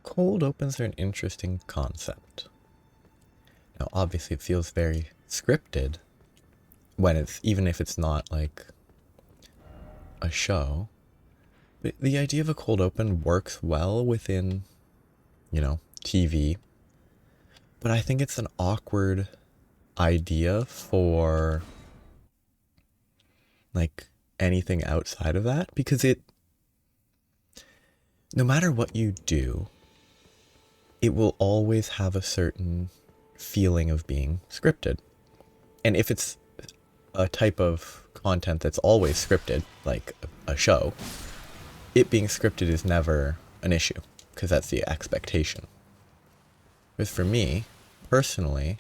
Cold opens are an interesting concept. Now, obviously, it feels very scripted when even if it's not like a show. But the idea of a cold open works well within, TV. But I think it's an awkward idea for like anything outside of that because no matter what you do, it will always have a certain feeling of being scripted. And if it's a type of content that's always scripted, like a show, it being scripted is never an issue because that's the expectation. Whereas for me, personally,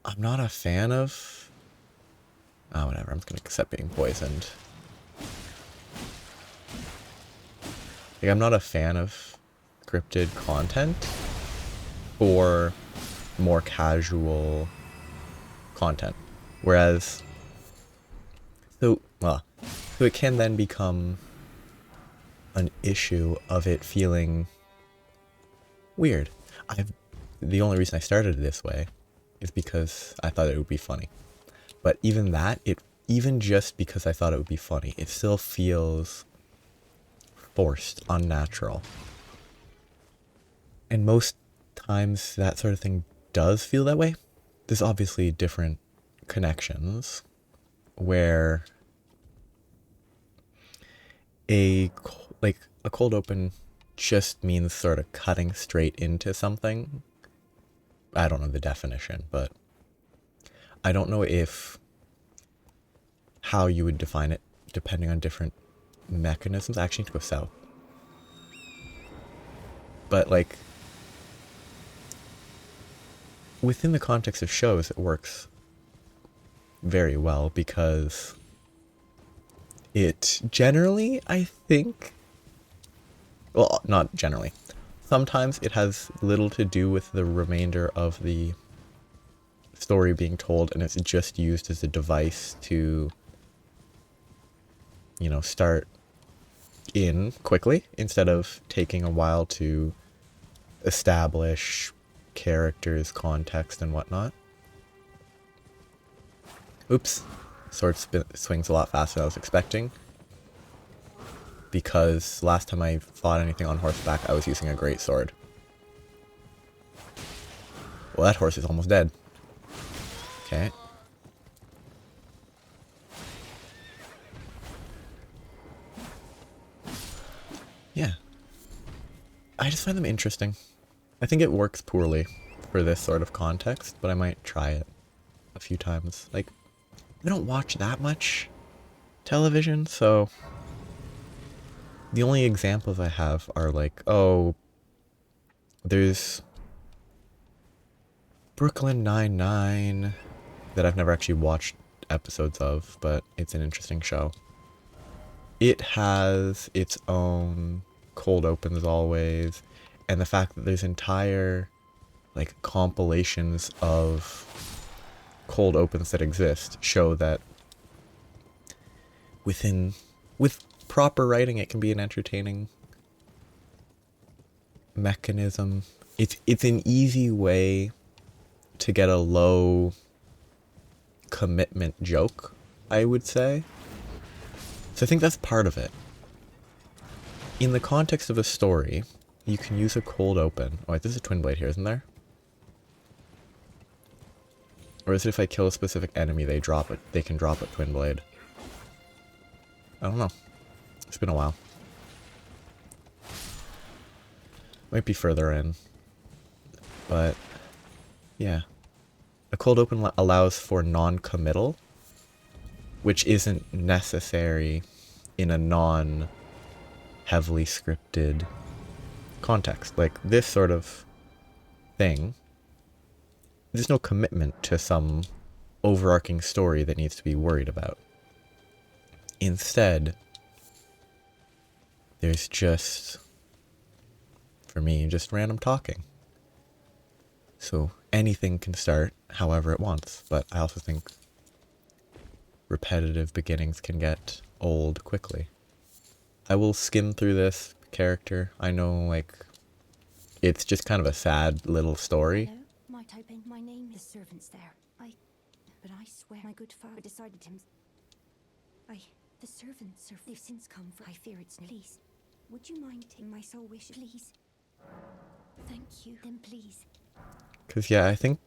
I'm not a fan of... Oh, whatever, I'm just going to accept being poisoned. Like, I'm not a fan of scripted content for more casual content. Whereas, so it can then become an issue of it feeling weird. The only reason I started it this way is because I thought it would be funny. But even even just because I thought it would be funny, it still feels forced, unnatural. And most times that sort of thing does feel that way. There's obviously different connections where a cold open just means sort of cutting straight into something. I don't know the definition, but I don't know how you would define it depending on different mechanisms. I actually need to go south. But within the context of shows, it works very well because it generally, I think, well, not generally, sometimes it has little to do with the remainder of the story being told, and it's just used as a device to, start in quickly instead of taking a while to establish characters, context, and whatnot. Oops. Sword swings a lot faster than I was expecting. Because last time I fought anything on horseback, I was using a great sword. Well, that horse is almost dead. Okay. Yeah. I just find them interesting. I think it works poorly for this sort of context, but I might try it a few times. I don't watch that much television, so the only examples I have are there's Brooklyn Nine-Nine that I've never actually watched episodes of, but it's an interesting show. It has its own cold opens always, and the fact that there's entire compilations of cold opens that exist show that with proper writing it can be an entertaining mechanism. It's an easy way to get a low commitment joke, I would say. So I think that's part of it. In the context of a story, you can use a cold open. Oh wait, there's a twin blade here, isn't there? Or is it if I kill a specific enemy, they can drop a twin blade? I don't know. It's been a while. Might be further in. But, yeah. A cold open allows for non-committal, which isn't necessary in a non-heavily scripted context. Like, this sort of thing, there's no commitment to some overarching story that needs to be worried about. Instead, there's just, for me, just random talking. So anything can start however it wants, but I also think repetitive beginnings can get old quickly. I will skim through this character. I know, like, it's just kind of a sad little story. Hello? My typing. My name is servants there. But I swear my good father decided him. The servants they've since come for. I fear it's. Please. Would you mind taking my soul wish, please? Thank you. Then please. Because, yeah, I think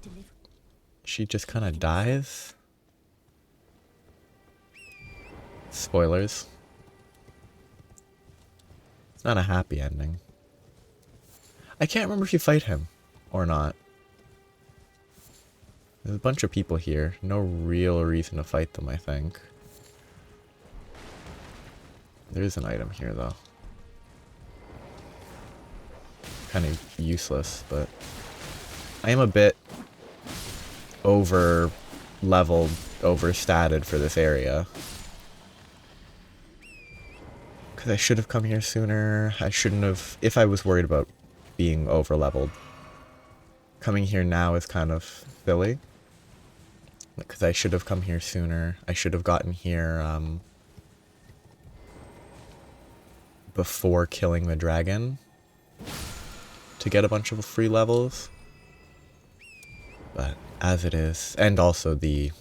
Deliver. she just kind of dies. Spoilers. It's not a happy ending. I can't remember if you fight him or not. There's a bunch of people here. No real reason to fight them, I think. There is an item here, though. Kind of useless, but I am a bit over-leveled, over-statted for this area. Because I should have come here sooner. I shouldn't have, if I was worried about being over-leveled. Coming here now is kind of silly. Because I should have come here sooner. I should have gotten here before killing the dragon to get a bunch of free levels. But as it is, and also the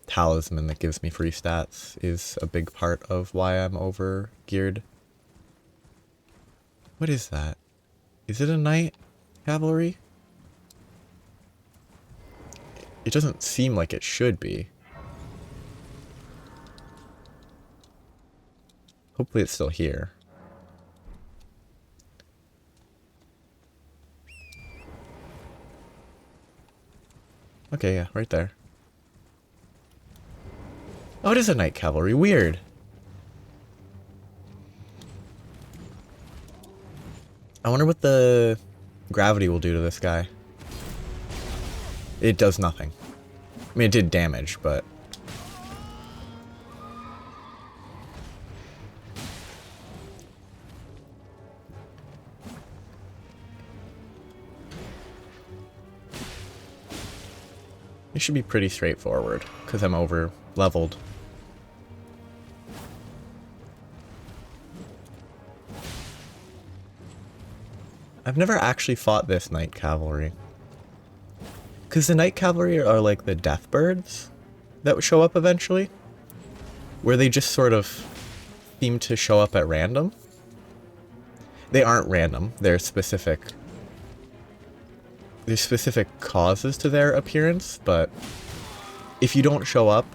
talisman that gives me free stats is a big part of why I'm over geared. What is that? Is it a knight cavalry? It doesn't seem like it should be. Hopefully it's still here. Okay, yeah, right there. Oh, it is a knight cavalry. Weird. I wonder what the gravity will do to this guy. It does nothing. I mean, it did damage, but... it should be pretty straightforward, because I'm over-leveled. I've never actually fought this knight cavalry. Because the knight cavalry are like the death birds that would show up eventually. Where they just sort of seem to show up at random. They aren't random, there's specific causes to their appearance, but if you don't show up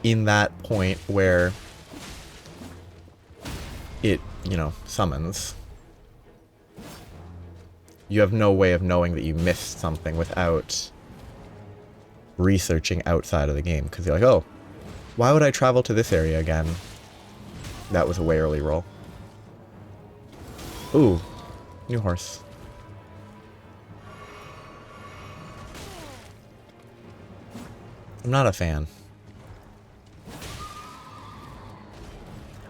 in that point where it, you know, summons, you have no way of knowing that you missed something without researching outside of the game. Because you're like, oh, why would I travel to this area again? That was a way early roll. Ooh, new horse. I'm not a fan.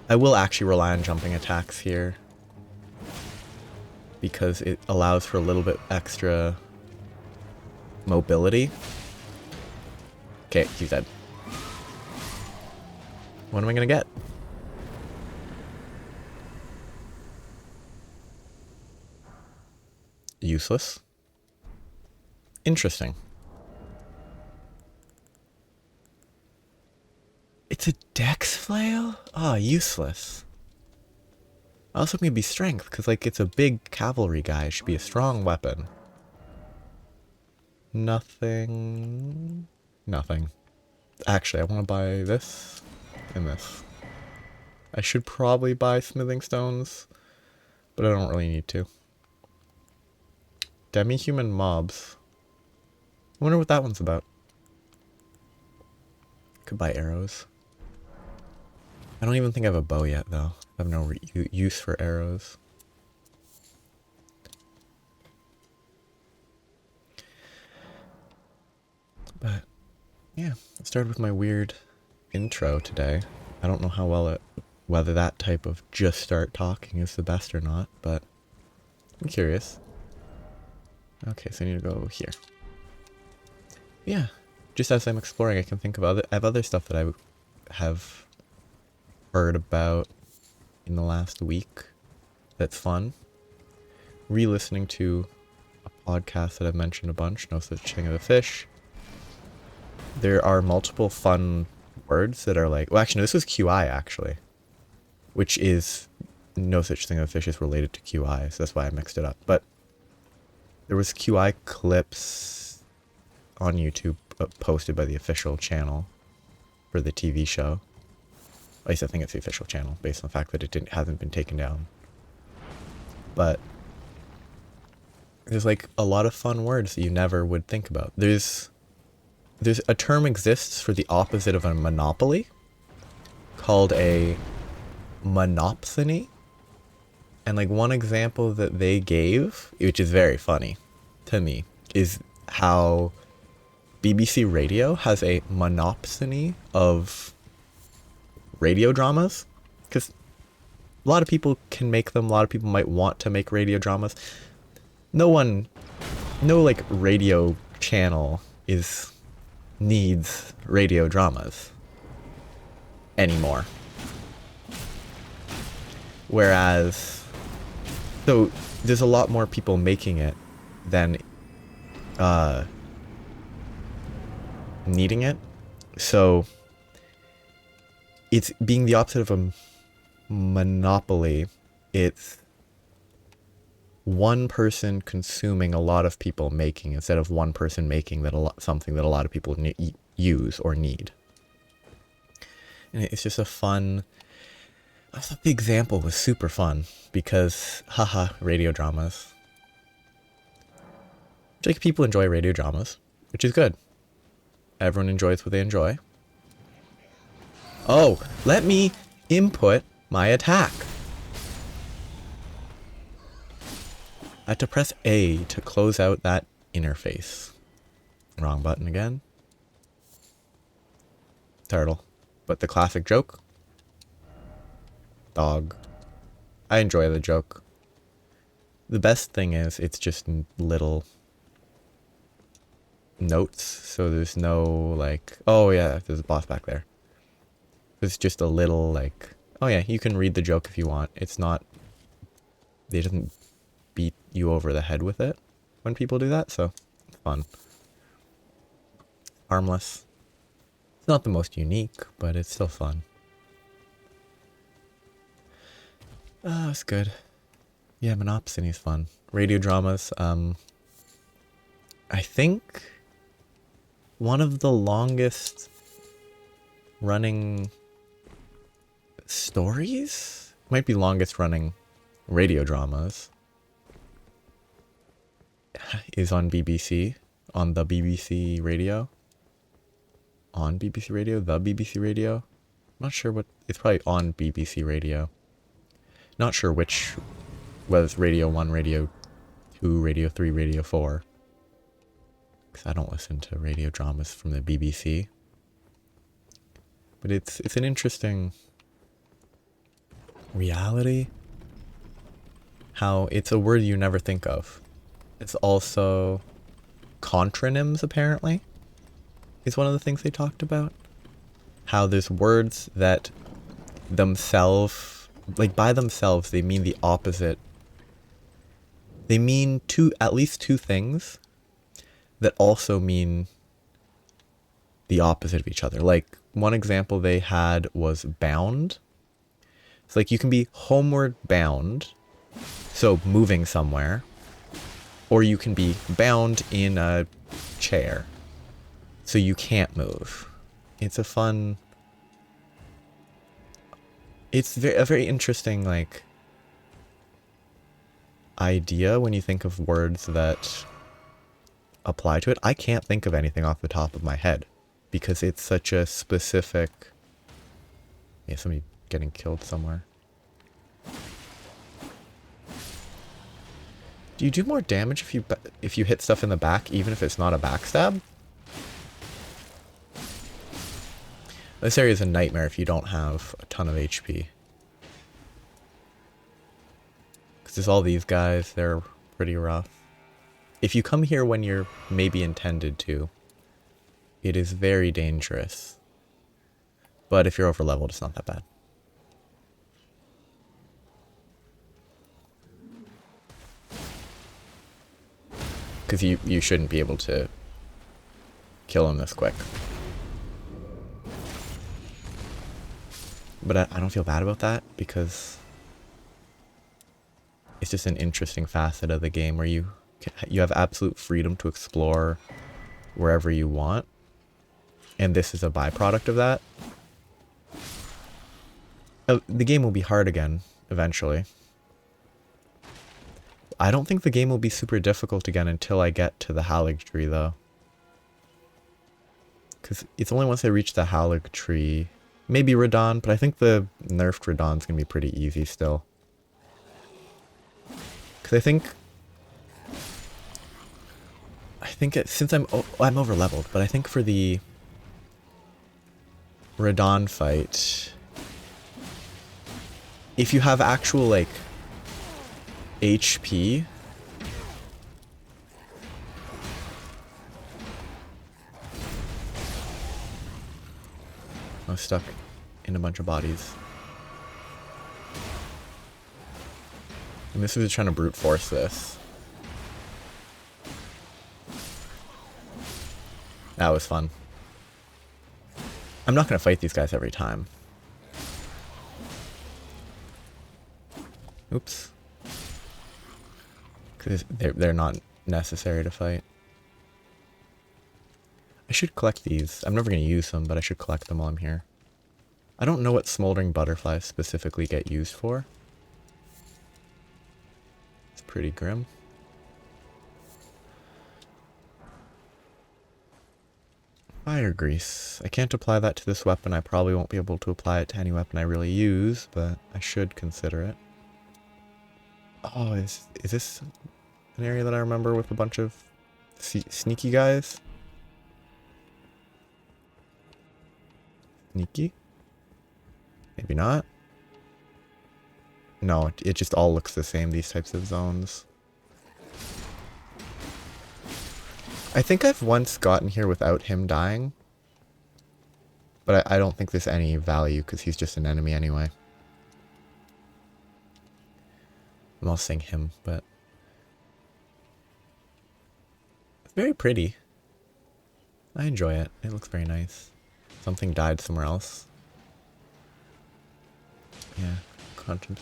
I will actually rely on jumping attacks here, because it allows for a little bit extra mobility. Okay, he's dead. What am I gonna get? Useless. Interesting. It's a dex flail? Ah, useless. I also think it'd be strength, because, like, it's a big cavalry guy. It should be a strong weapon. Nothing. Nothing. Actually, I want to buy this and this. I should probably buy smithing stones, but I don't really need to. Demi-human mobs. I wonder what that one's about. Could buy arrows. I don't even think I have a bow yet, though. I have no use for arrows. But, yeah, I started with my weird intro today. I don't know how well whether that type of just start talking is the best or not, but I'm curious. Okay, so I need to go here. Yeah, just as I'm exploring, I can think of I have other stuff that I have heard about in the last week that's fun. Re-listening to a podcast that I've mentioned a bunch, No Such Thing as a Fish. There are multiple fun words that are like, well, actually, no, this was QI, actually, which is No Such Thing as a Fish is related to QI, so that's why I mixed it up. But there was QI clips on YouTube posted by the official channel for the TV show. At least I think it's the official channel, based on the fact that it hasn't been taken down. But there's like a lot of fun words that you never would think about. There's a term exists for the opposite of a monopoly called a monopsony. And like one example that they gave, which is very funny to me, is how BBC Radio has a monopsony of radio dramas. Because a lot of people can make them, a lot of people might want to make radio dramas. No like radio channel needs radio dramas anymore. Whereas, so there's a lot more people making it than needing it. So it's being the opposite of a monopoly. It's one person consuming, a lot of people making, instead of one person making something that a lot of people use or need. And it's just a fun. I thought the example was super fun because, haha, radio dramas. Like, people enjoy radio dramas, which is good. Everyone enjoys what they enjoy. Oh, let me input my attack. I had to press A to close out that interface. Wrong button again. Turtle. But the classic joke. Dog. I enjoy the joke. The best thing is it's just little notes, so there's no like, oh yeah, there's a boss back there. It's just a little like, oh yeah, you can read the joke if you want. It's not, it doesn't beat you over the head with it when people do that, so it's fun. Harmless. It's not the most unique, but it's still fun. Oh, it's good. Yeah, Monopsony's fun. Radio dramas, I think one of the longest running stories? Might be longest running radio dramas. Is on BBC. On the BBC radio. On BBC radio? The BBC radio? Not sure what... It's probably on BBC radio. Not sure which was Radio 1, Radio 2, Radio 3, Radio 4. Because I don't listen to radio dramas from the BBC. But it's an interesting reality. How it's a word you never think of. It's also contronyms, apparently, is one of the things they talked about. How there's words that themselves, like by themselves, they mean the opposite. They mean at least two things that also mean the opposite of each other. Like, one example they had was bound. It's like you can be homeward bound, so moving somewhere, or you can be bound in a chair, so you can't move. It's a fun... It's a very interesting, like, idea when you think of words that apply to it. I can't think of anything off the top of my head because it's such a specific... Yeah, somebody getting killed somewhere. Do you do more damage if you hit stuff in the back, even if it's not a backstab? This area is a nightmare if you don't have a ton of HP. Because there's all these guys, they're pretty rough. If you come here when you're maybe intended to, it is very dangerous. But if you're over leveled, it's not that bad. Because you shouldn't be able to kill him this quick. But I don't feel bad about that, because it's just an interesting facet of the game where you have absolute freedom to explore wherever you want. And this is a byproduct of that. The game will be hard again, eventually. I don't think the game will be super difficult again until I get to the Halig tree, though. Because it's only once I reach the Halig tree, maybe Radon, but I think the nerfed Radon's going to be pretty easy still. Because I think since I'm over leveled, but I think for the Radon fight, if you have actual, like, HP, I was stuck in a bunch of bodies. And this is trying to brute force this. That was fun. I'm not going to fight these guys every time. Oops. Because they're not necessary to fight. I should collect these. I'm never going to use them, but I should collect them while I'm here. I don't know what smoldering butterflies specifically get used for. It's pretty grim. Fire grease. I can't apply that to this weapon. I probably won't be able to apply it to any weapon I really use, but I should consider it. Oh, is this an area that I remember with a bunch of sneaky guys? Sneaky? Maybe not. No, it just all looks the same, these types of zones. I think I've once gotten here without him dying. But I don't think there's any value, because he's just an enemy anyway. I'm all saying him, but... it's very pretty. I enjoy it. It looks very nice. Something died somewhere else. Yeah, content.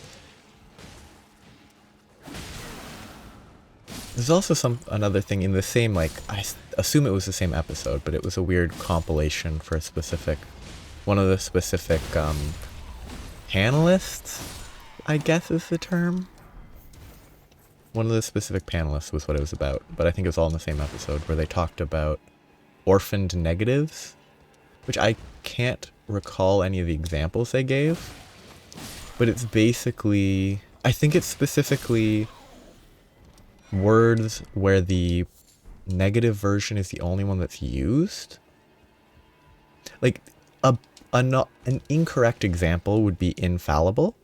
There's also another thing in the same, like, I assume it was the same episode, but it was a weird compilation for a specific, one of the specific, panelists, I guess is the term. One of the specific panelists was what it was about, but I think it was all in the same episode, where they talked about orphaned negatives, which I can't recall any of the examples they gave, but it's basically, I think it's specifically words where the negative version is the only one that's used. Like, an incorrect example would be infallible,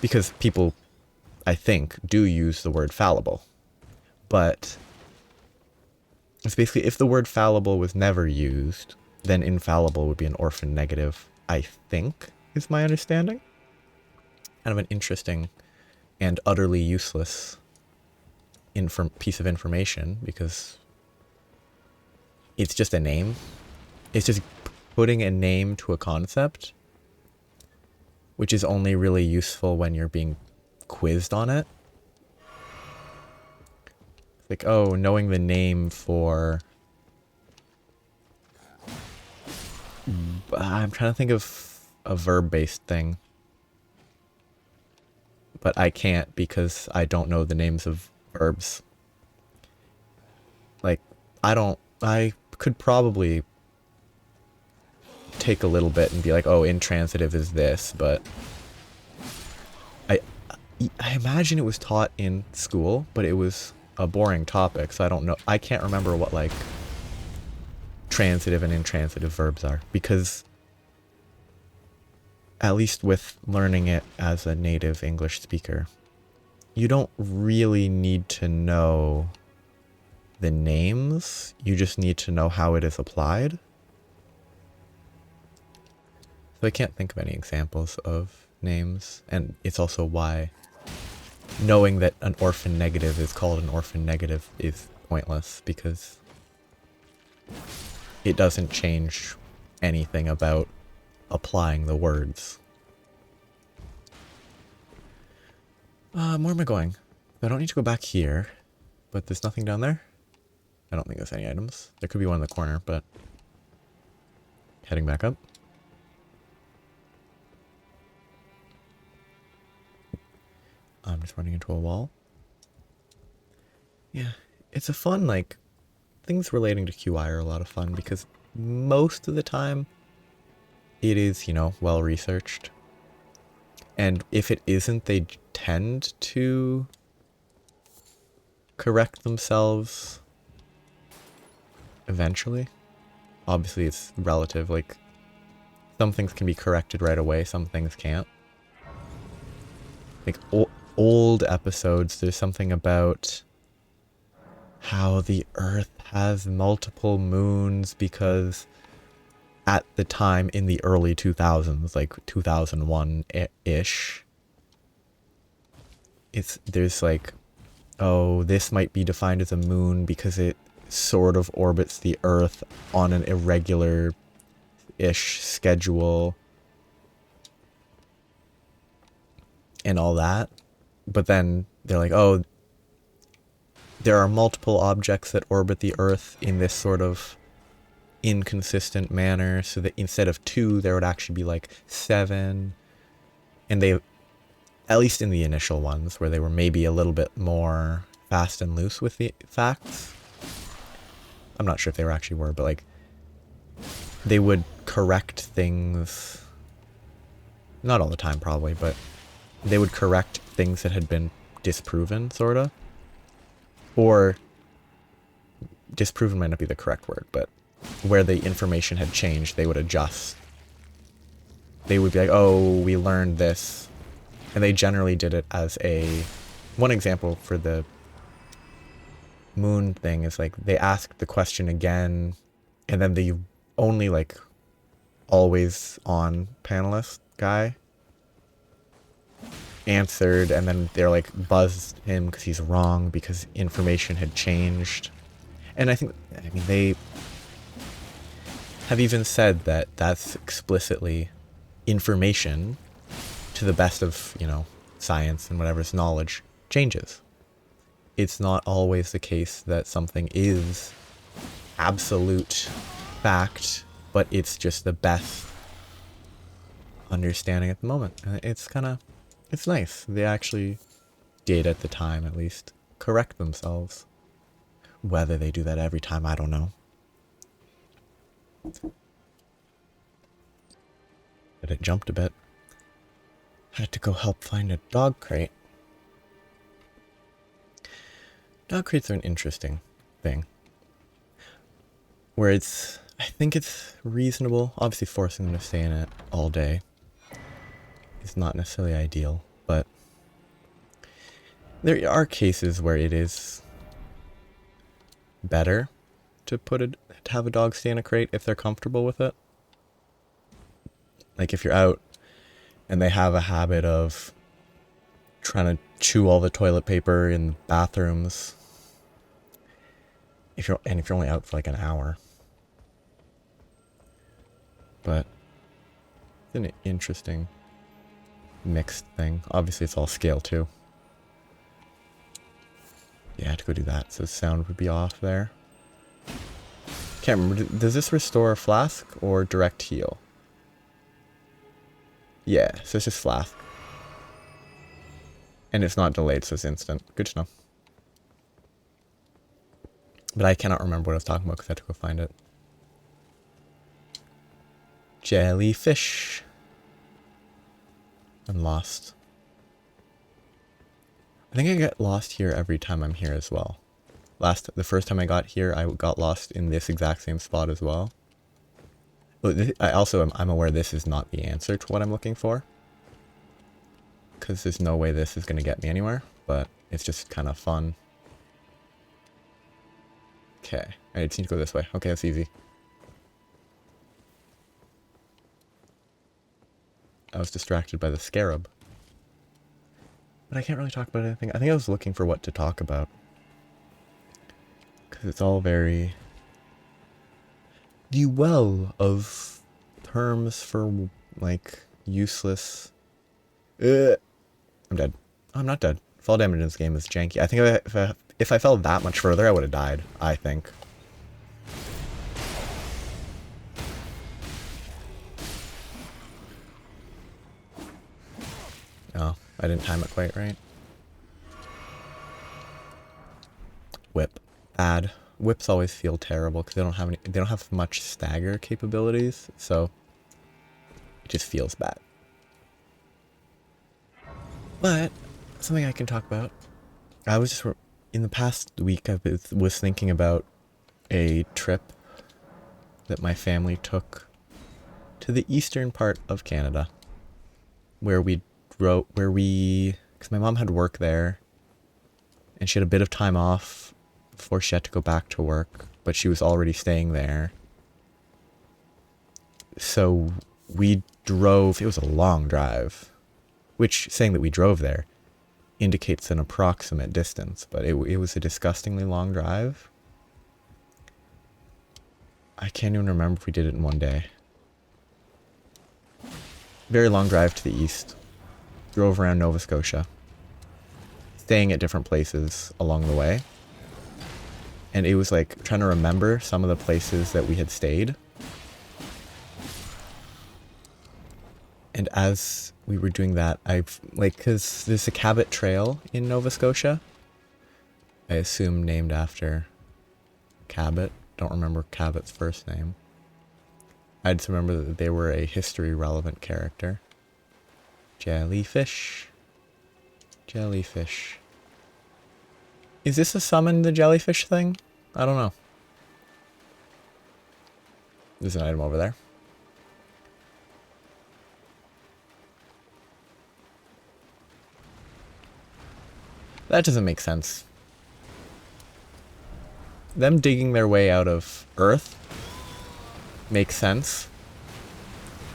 because people, I think, do use the word fallible. But it's basically, if the word fallible was never used, then infallible would be an orphan negative, I think, is my understanding. Kind of an interesting and utterly useless piece of information, because it's just a name. It's just putting a name to a concept, which is only really useful when you're being quizzed on it. It's like, oh, knowing the name for... I'm trying to think of a verb-based thing. But I can't, because I don't know the names of verbs. Like, I could probably take a little bit and be like, oh, intransitive is this, but I imagine it was taught in school, but it was a boring topic, so I don't know. I can't remember what, like, transitive and intransitive verbs are, because at least with learning it as a native English speaker, you don't really need to know the names, you just need to know how it is applied. So I can't think of any examples of names, and it's also why knowing that an orphan negative is called an orphan negative is pointless because it doesn't change anything about applying the words. Where am I going? I don't need to go back here, but there's nothing down there. I don't think there's any items. There could be one in the corner, but heading back up. I'm just running into a wall. Yeah, it's a fun, like, things relating to QI are a lot of fun because most of the time it is, you know, well researched. And if it isn't, they tend to correct themselves eventually. Obviously, it's relative. Like, some things can be corrected right away, some things can't. Like, old episodes, there's something about how the Earth has multiple moons because at the time in the early 2000s, like 2001-ish, there's like, oh, this might be defined as a moon because it sort of orbits the Earth on an irregular-ish schedule and all that. But then they're like, oh, there are multiple objects that orbit the Earth in this sort of inconsistent manner, so that instead of 2, there would actually be like 7. And they, at least in the initial ones, where they were maybe a little bit more fast and loose with the facts. I'm not sure if they actually were, but like, they would correct things, not all the time probably, but they would correct things that had been disproven, sorta. Or, disproven might not be the correct word, but where the information had changed, they would adjust. They would be like, oh, we learned this. And they generally did it as a... One example for the moon thing is like, they asked the question again, and then the only like always on panelist guy answered, and then they're like buzzed him because he's wrong because information had changed. And I mean, they have even said that that's explicitly information, to the best of, you know, science and whatever's knowledge, changes. It's not always the case that something is absolute fact, but it's just the best understanding at the moment. And it's kind of, it's nice. They actually did, at the time at least, correct themselves. Whether they do that every time, I don't know. But it jumped a bit. Had to go help find a dog crate. Dog crates are an interesting thing. Where it's, I think it's reasonable. Obviously forcing them to stay in it all day is not necessarily ideal, but there are cases where it is better to have a dog stay in a crate if they're comfortable with it. Like if you're out and they have a habit of trying to chew all the toilet paper in bathrooms, if you're only out for like an hour. But it's an interesting mixed thing. Obviously it's all scale too. Yeah, I had to go do that, so the sound would be off there. Can't remember, does this restore a flask or direct heal? Yeah, so it's just flask. And it's not delayed, so it's instant. Good to know. But I cannot remember what I was talking about because I had to go find it. Jellyfish. I'm lost. I think I get lost here every time I'm here as well. The first time I got here, I got lost in this exact same spot as well. But I'm aware this is not the answer to what I'm looking for. Because there's no way this is going to get me anywhere, but it's just kind of fun. Okay, I just need to go this way. Okay, that's easy. I was distracted by the scarab. But I can't really talk about anything. I think I was looking for what to talk about. It's all very... The well of terms for, like, useless... I'm dead. Oh, I'm not dead. Fall damage in this game is janky. I think if I fell that much further, I would have died, I think. Oh, I didn't time it quite right. Whip. Bad. Whips always feel terrible because they don't have much stagger capabilities, so it just feels bad. But something I can talk about. I was just in the past week I was thinking about a trip that my family took to the eastern part of Canada, where because my mom had work there, and she had a bit of time off before she had to go back to work, but she was already staying there. So we drove, it was a long drive, which saying that we drove there indicates an approximate distance, but it was a disgustingly long drive. I can't even remember if we did it in one day. Very long drive to the east. Drove around Nova Scotia, staying at different places along the way. And it was like trying to remember some of the places that we had stayed. And as we were doing that, because there's a Cabot Trail in Nova Scotia. I assume named after Cabot. Don't remember Cabot's first name. I just remember that they were a history relevant character. Jellyfish. Jellyfish. Is this a summon the jellyfish thing? I don't know. There's an item over there. That doesn't make sense. Them digging their way out of Earth makes sense.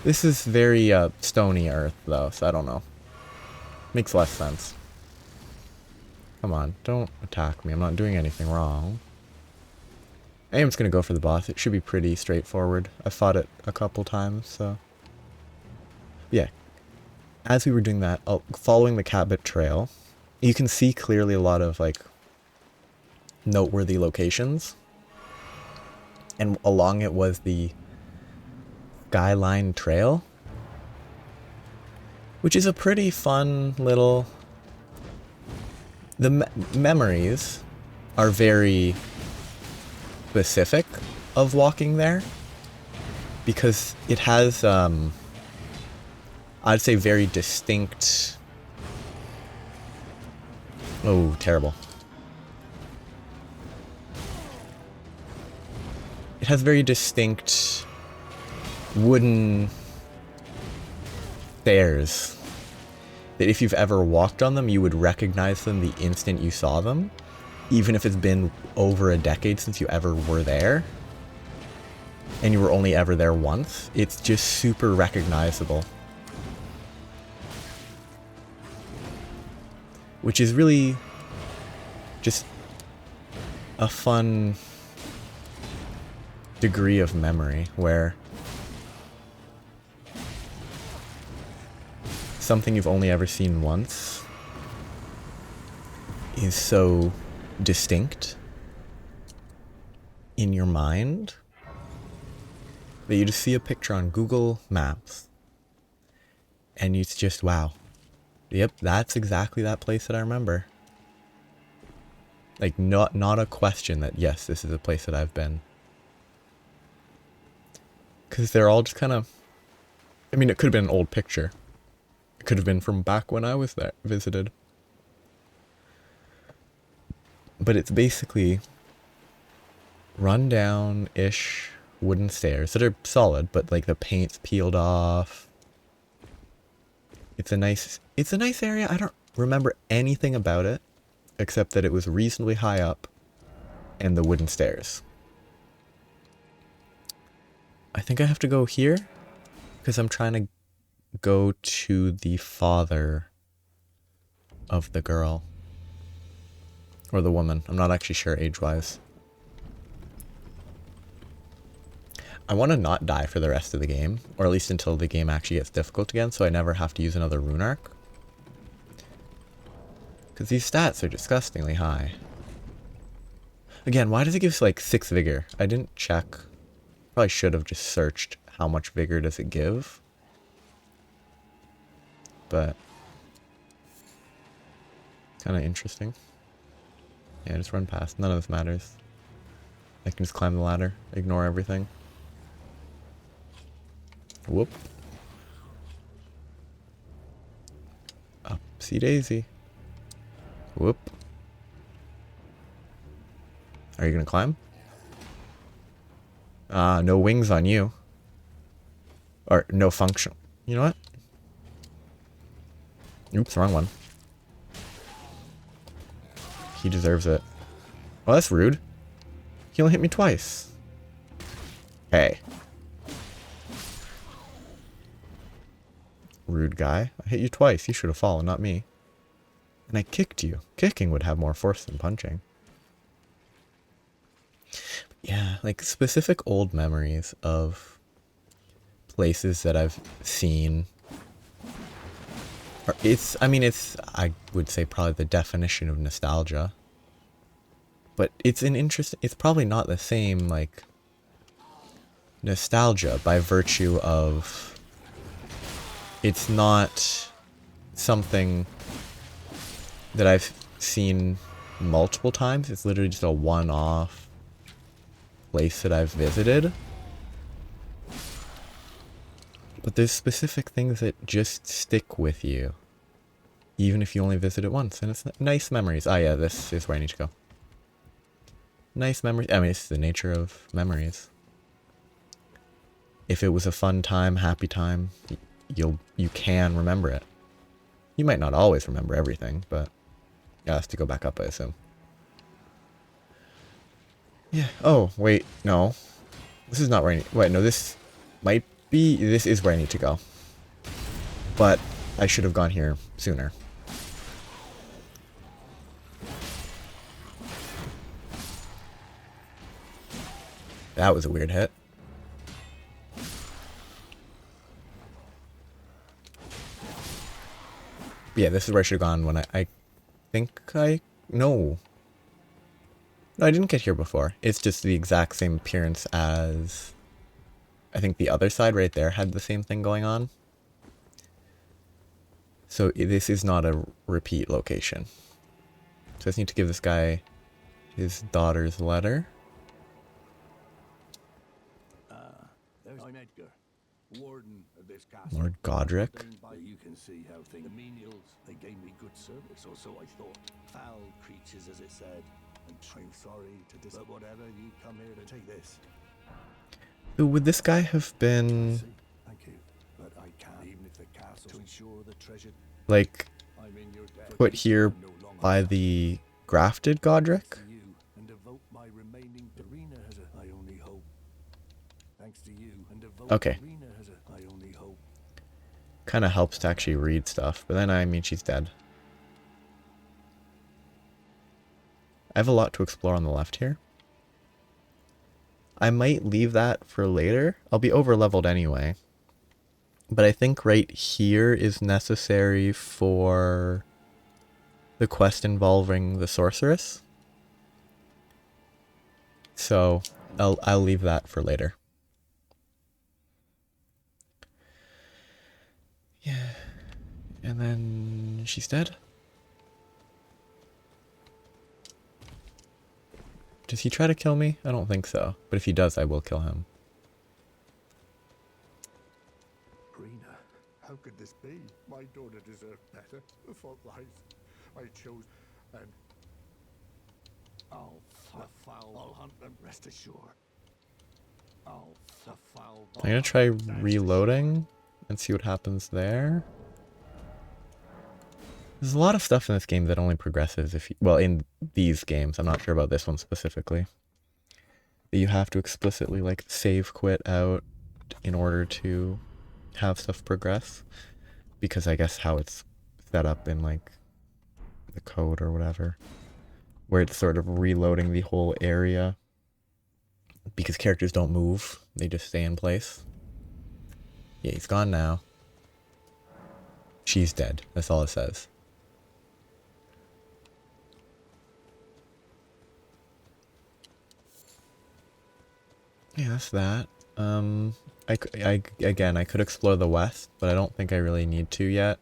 This is very stony Earth though, so I don't know. Makes less sense. Come on, don't attack me. I'm not doing anything wrong. I am just gonna go for the boss. It should be pretty straightforward. I fought it a couple times, so... Yeah. As we were doing that, following the Cabot Trail, you can see clearly a lot of, like, noteworthy locations. And along it was the Skyline Trail, which is a pretty fun little... The memories are very specific of walking there, because it has, I'd say, very distinct... Oh, terrible. It has very distinct wooden stairs that if you've ever walked on them, you would recognize them the instant you saw them, even if it's been over a decade since you ever were there, and you were only ever there once. It's just super recognizable. Which is really just a fun degree of memory, where something you've only ever seen once is so distinct in your mind that you just see a picture on Google Maps and it's just, wow. Yep, that's exactly that place that I remember. Like, not a question that, yes, this is a place that I've been. Because they're all just kind of... I mean, it could have been an old picture. It could have been from back when I was there, visited. But it's basically run-down-ish wooden stairs that are solid, but, like, the paint's peeled off. It's a nice area. I don't remember anything about it, except that it was reasonably high up, and the wooden stairs. I think I have to go here, because I'm trying to go to the father of the girl. Or the woman. I'm not actually sure age-wise. I want to not die for the rest of the game, or at least until the game actually gets difficult again, so I never have to use another rune arc. Because these stats are disgustingly high. Again, why does it give like 6 vigor? I didn't check. Probably should have just searched how much vigor does it give. But kind of interesting. Yeah, just run past. None of this matters. I can just climb the ladder, ignore everything. Whoop. Upsy daisy. Whoop. Are you gonna climb? No wings on you. Or no function. You know what? Oops, wrong one. He deserves it. Oh, that's rude. He only hit me twice. Hey. Rude guy. I hit you twice. You should have fallen, not me. And I kicked you. Kicking would have more force than punching. Yeah, like specific old memories of places that I've seen. I would say probably the definition of nostalgia. But it's probably not the same, like, nostalgia by virtue of it's not something that I've seen multiple times. It's literally just a one-off place that I've visited. But there's specific things that just stick with you, even if you only visit it once, and it's nice memories. Ah, yeah, this is where I need to go. Nice memories. I mean, it's the nature of memories. If it was a fun time, happy time, you can remember it. You might not always remember everything, but yeah, it has to go back up, I assume. Yeah. Oh, wait, no. This is not where I need... Wait, no, this might be... This is where I need to go. But I should have gone here sooner. That was a weird hit. Yeah, this is where I should have gone when I think I... No. No, I didn't get here before. It's just the exact same appearance as... I think the other side right there had the same thing going on. So this is not a repeat location. So I just need to give this guy his daughter's letter. I'm Edgar, warden of this castle. Lord Godrick. You can see how things. The menials, they gave me good service, or so I thought. Foul creatures, as it said. I'm sorry to but whatever, you come here to take this. Would this guy have been... Thank you, but I can't. Even if the castle to ensure the treasure. Like, I'm in your debt. put here by the grafted Godrick? You and devote my remaining arena has a I only hope. Thanks to you and devote Okay. arena has a I only hope. Kind of helps to actually read stuff, but then I mean she's dead. I have a lot to explore on the left here. I might leave that for later. I'll be over leveled anyway. But I think right here is necessary for the quest involving the sorceress. So I'll leave that for later. Yeah. And then she's dead. Does he try to kill me? I don't think so. But if he does, I will kill him. Rena, how could this be? My daughter deserved better. The fault lies. I chose and the foul. I'll hunt them, rest assured. The foul. I'm gonna try reloading and see what happens there. There's a lot of stuff in this game that only progresses if you, well, in these games, I'm not sure about this one specifically, that you have to explicitly like save quit out in order to have stuff progress, because I guess how it's set up in like the code or whatever, where it's sort of reloading the whole area because characters don't move. They just stay in place. Yeah, he's gone now. She's dead. That's all it says. Yeah, that's that. Again, I could explore the west, but I don't think I really need to yet.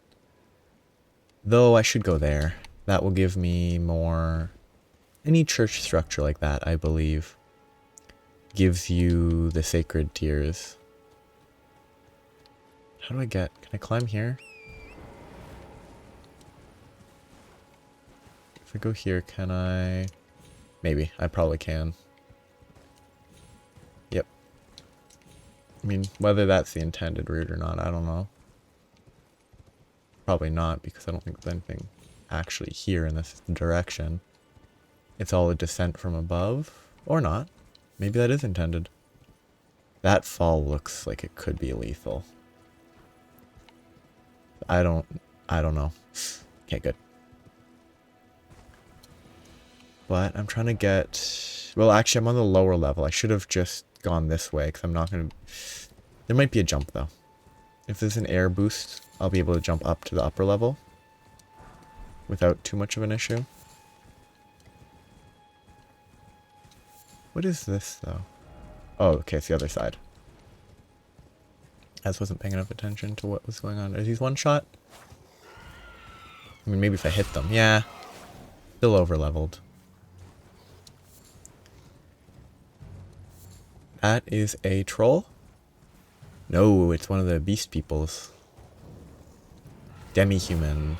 Though I should go there. That will give me more... Any church structure like that, I believe, gives you the sacred tears. How do I get... Can I climb here? If I go here, can I... Maybe. I probably can. Yep. I mean, whether that's the intended route or not, I don't know. Probably not, because I don't think there's anything actually here in this direction. It's all a descent from above. Or not. Maybe that is intended. That fall looks like it could be lethal. I don't know. Okay, good. But I'm trying to get... Well, actually, I'm on the lower level. I should have just gone this way, because I'm not going to... There might be a jump, though. If there's an air boost, I'll be able to jump up to the upper level without too much of an issue. What is this, though? Oh, okay, it's the other side. I just wasn't paying enough attention to what was going on. Are these one shot? I mean, maybe if I hit them. Yeah. Still over leveled. That is a troll? No, it's one of the beast peoples. Demi-human.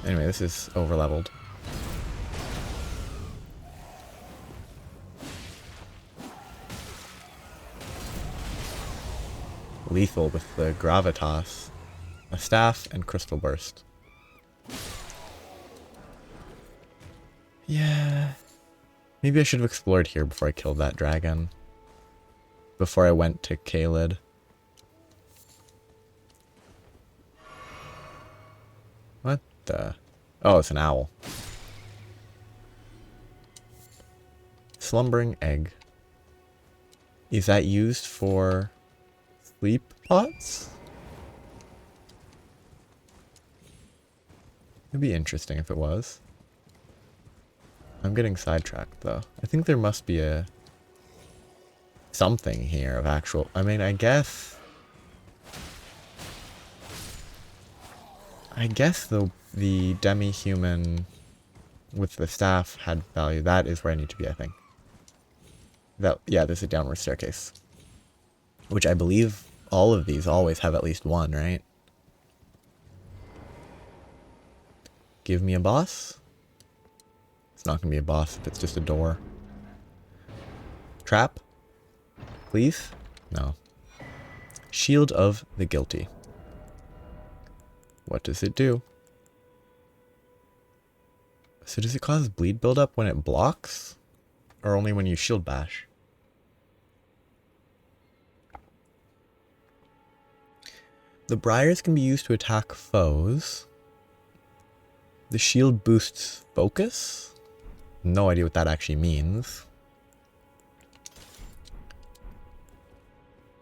Anyway, this is over-leveled. Lethal with the gravitas. A staff and crystal burst. Yeah. Maybe I should have explored here before I killed that dragon. Before I went to Caelid. What the... Oh, it's an owl. Slumbering egg. Is that used for sleep pots? It'd be interesting if it was. I'm getting sidetracked though. I think there must be a... something here of actual... I mean, I guess the demi-human with the staff had value. That is where I need to be, I think. That, yeah, there's a downward staircase. Which I believe all of these always have at least one, right? Give me a boss? It's not going to be a boss if it's just a door. Trap? Please? No. Shield of the Guilty. What does it do? So does it cause bleed buildup when it blocks? Or only when you shield bash? The briars can be used to attack foes. The shield boosts focus? No idea what that actually means.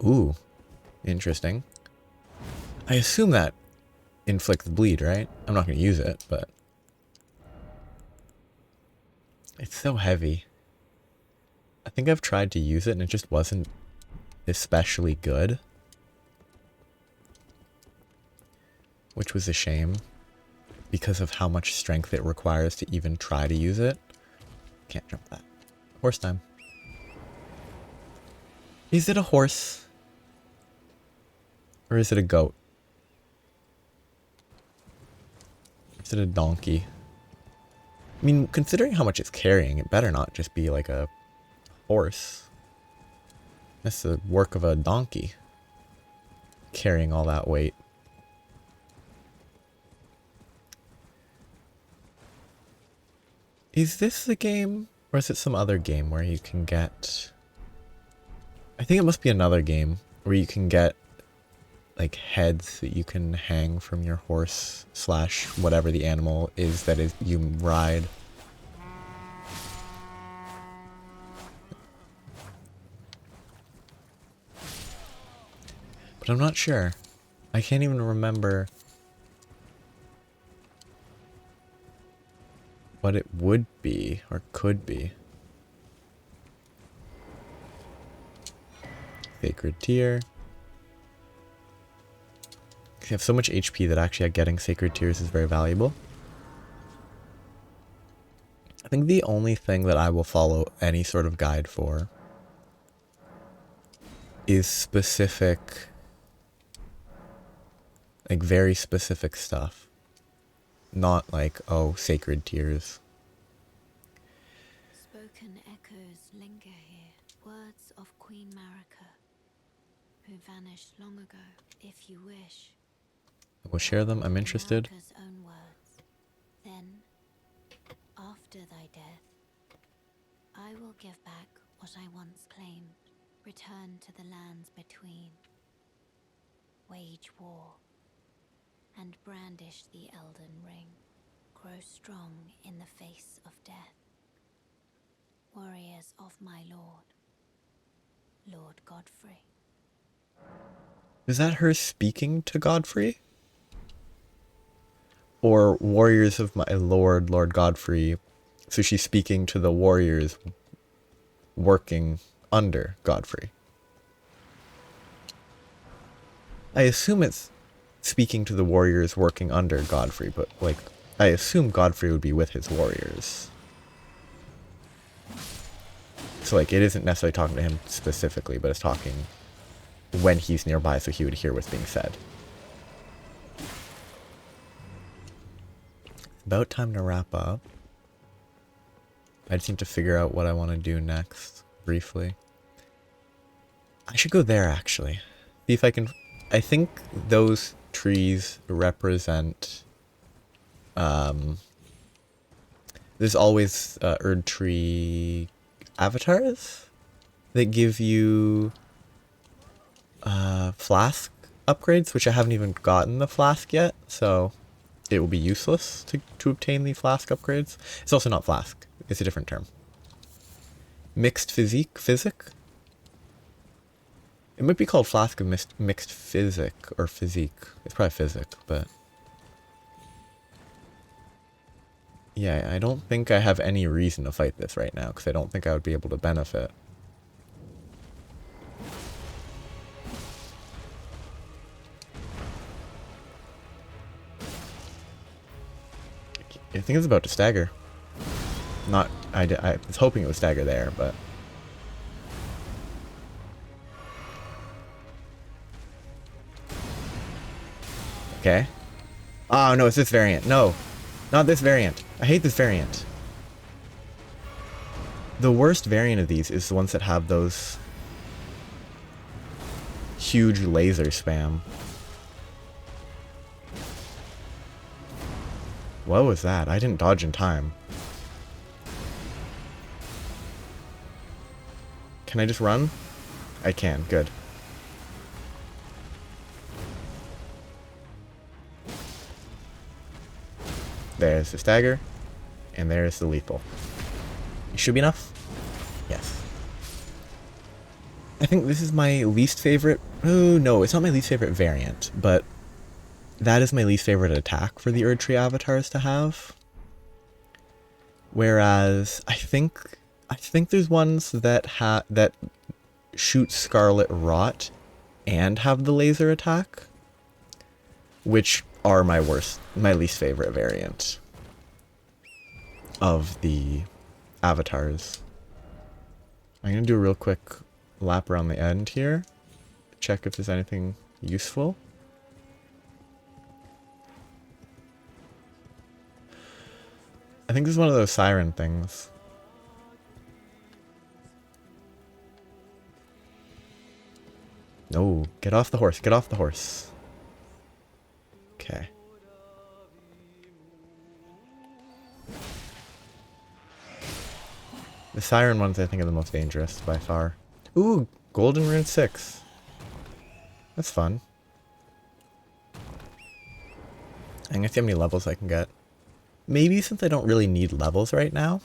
Ooh, interesting. I assume that inflicts bleed, right? I'm not going to use it, but... It's so heavy. I think I've tried to use it and it just wasn't especially good. Which was a shame. Because of how much strength it requires to even try to use it. Can't jump that. Horse time. Is it a horse? Or is it a goat? Is it a donkey? I mean, considering how much it's carrying, it better not just be like a horse. That's the work of a donkey. Carrying all that weight. Is this the game? Or is it some other game where you can get... I think it must be another game where you can get like heads that you can hang from your horse slash whatever the animal is that is you ride. But I'm not sure. I can't even remember what it would be or could be. Sacred Tear. You have so much HP that actually getting Sacred Tears is very valuable. I think the only thing that I will follow any sort of guide for is specific, like very specific stuff. Not like, oh, Sacred Tears. Spoken echoes linger here. Words of Queen Marika, who vanished long ago. If you wish, We'll share them. I'm interested. Marika's own words. Then, after thy death, I will give back what I once claimed. Return to the lands between. Wage war. And brandish the Elden Ring. Grow strong in the face of death. Warriors of my lord, Lord Godfrey. Is that her speaking to Godfrey? Or warriors of my lord, Lord Godfrey? So she's speaking to the warriors working under Godfrey. I assume it's speaking to the warriors working under Godfrey, but like, I assume Godfrey would be with his warriors. So like, it isn't necessarily talking to him specifically, but it's talking when he's nearby so he would hear what's being said. About time to wrap up. I just need to figure out what I want to do next, briefly. I should go there, actually. See if I can... I think those trees represent... there's always Erd Tree avatars that give you flask upgrades, which I haven't even gotten the flask yet, so it will be useless to obtain the flask upgrades. It's also not flask, it's a different term. Mixed physic? It might be called flask of mixed physic or physique. It's probably physic, but yeah, I don't think I have any reason to fight this right now because I don't think I would be able to benefit. I think it's about to stagger. Not, I was hoping it would stagger there, but... Okay. Oh, no, it's this variant. No, not this variant. I hate this variant. The worst variant of these is the ones that have those huge laser spam. What was that? I didn't dodge in time. Can I just run? I can. Good. There's the stagger, and there's the lethal. It should be enough? Yes. I think this is my least favorite... Oh, no, it's not my least favorite variant, but that is my least favorite attack for the Erdtree avatars to have. Whereas, I think there's ones that shoot Scarlet Rot and have the laser attack, which are my least favorite variant of the avatars. I'm gonna do a real quick lap around the end here, check if there's anything useful. I think this is one of those siren things. No, get off the horse, get off the horse. Okay. The siren ones I think are the most dangerous by far. Ooh, Golden Rune 6. That's fun. I'm gonna see how many levels I can get. Maybe since I don't really need levels right now,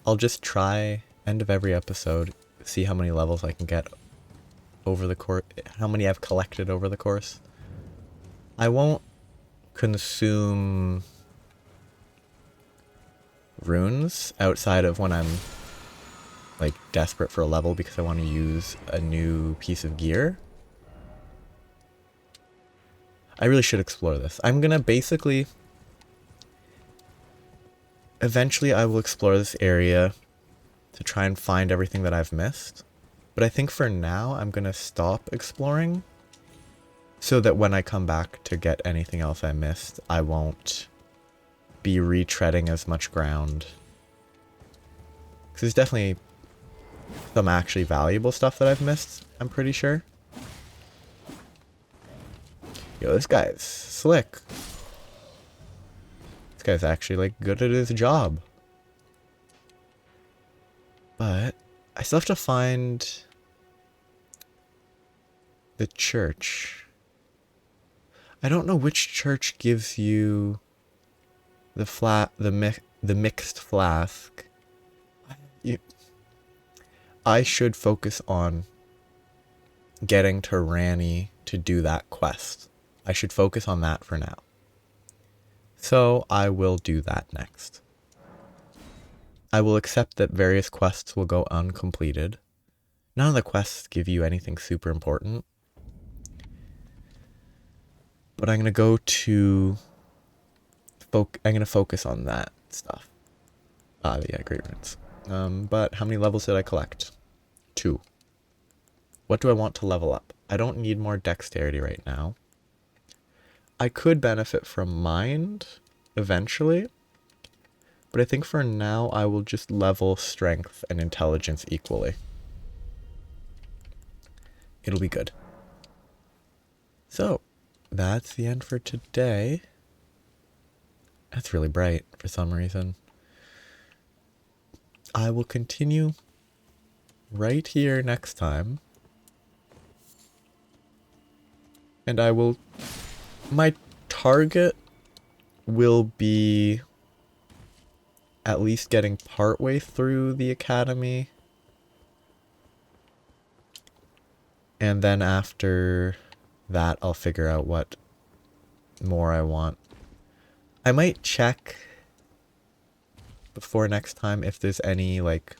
I'll just try end of every episode, see how many levels I can get over the course, how many I've collected over the course. I won't consume runes outside of when I'm like desperate for a level because I want to use a new piece of gear. I really should explore this. I'm gonna basically, eventually I will explore this area to try and find everything that I've missed. But I think for now I'm gonna stop exploring so that when I come back to get anything else I missed, I won't be retreading as much ground. Because there's definitely some actually valuable stuff that I've missed, I'm pretty sure. Yo, this guy's slick. This guy's actually, like, good at his job. But I still have to find the church. I don't know which church gives you the mixed flask. I should focus on getting to Ranny to do that quest. I should focus on that for now. So I will do that next. I will accept that various quests will go uncompleted. None of the quests give you anything super important. But I'm going to go to... I'm going to focus on that stuff. Yeah, great runes. But how many levels did I collect? 2. What do I want to level up? I don't need more dexterity right now. I could benefit from mind eventually, but I think for now I will just level strength and intelligence equally. It'll be good. So, that's the end for today. That's really bright for some reason. I will continue right here next time. And I will... My target will be at least getting partway through the academy. And then after that, I'll figure out what more I want. I might check before next time if there's any, like,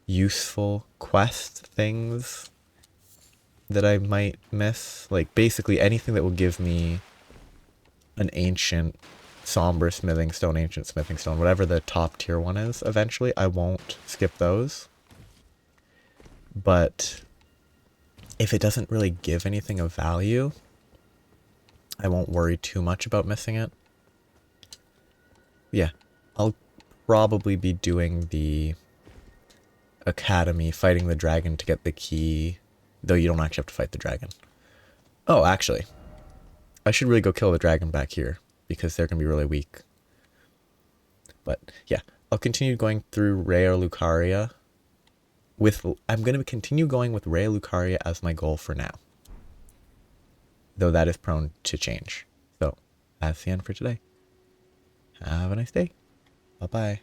useful quest things that I might miss. Like, basically anything that will give me an ancient somber smithing stone, ancient smithing stone, whatever the top tier one is eventually. I won't skip those. But if it doesn't really give anything of value, I won't worry too much about missing it. Yeah, I'll probably be doing the academy, fighting the dragon to get the key, though you don't actually have to fight the dragon. Oh, actually, I should really go kill the dragon back here, because they're going to be really weak. But, yeah, I'll continue going through Rhea Lucaria. I'm going to continue going with Rhea Lucaria as my goal for now. Though that is prone to change. So, that's the end for today. Have a nice day. Bye-bye.